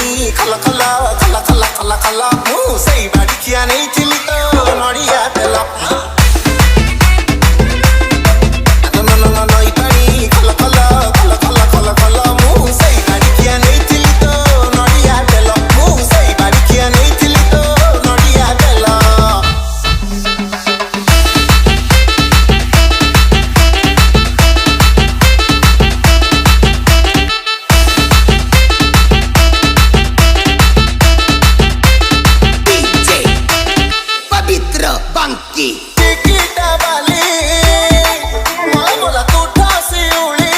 खल खल खल खल खल खल मु सेई बाड़ी खिया नहीं थिली तो नड़िया तेला नई पानी खल खल खल खल खल खल मु सेई बाड़ी खिया नहीं थिली तो नड़िया तेला मु सेई बाड़ी खिया नहीं थिली तो नड़िया तेला Banki टिकिटा वाली मोला मोला तूठा से उड़ी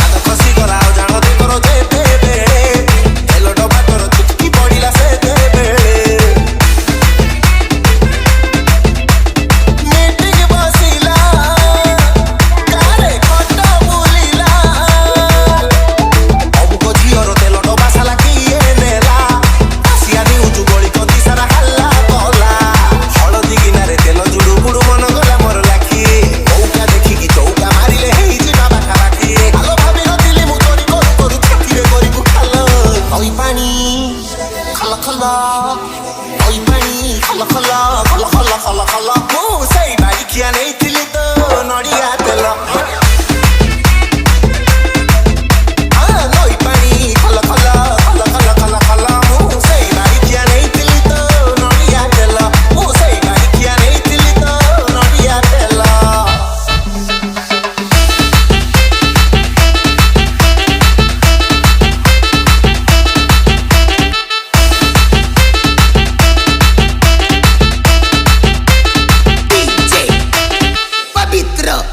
आद खसी गला जानो दे करो दे दे बेड़े एलो डबा तोर चुटकी पड़ीला से दे बेड़े मीटिंग बसिला कारे खट्टा बुलिला अब को झियर तेलो डबा साला किए नेला आसिया नी उजु गोली कदी सारा हल्ला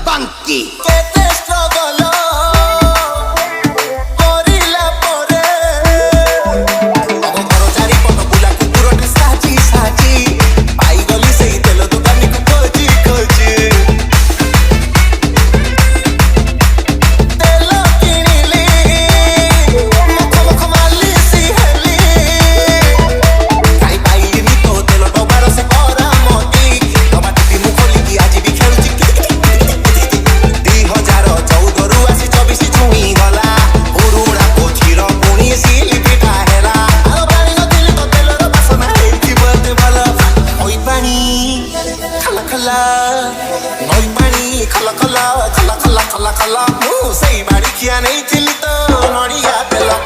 Banki केते स्ट्रगल करिला परे अब घर चारि पट बुला कुकुरटे साची साची पाई गली सेई तेल दुकानी को खोजी खोजी तेल किनिली मुख मुख माली सी हेली काई पाइलिनी तो तेल डबार से करा मोती डबा टिपी मुख लिखी आज भी खेलुची 2014 रु आसी 24 छुई गला उरुड़ा पोछीर पुणी सिली पिटा हेला आलो पानी नथिली तो तेलर बासना हेथि बते भला ओइ पानी खला खला ओइ पानी खला खला खला खला खला खला मु सेई बाड़ी खिया नहीं थिली तो नड़िया तेला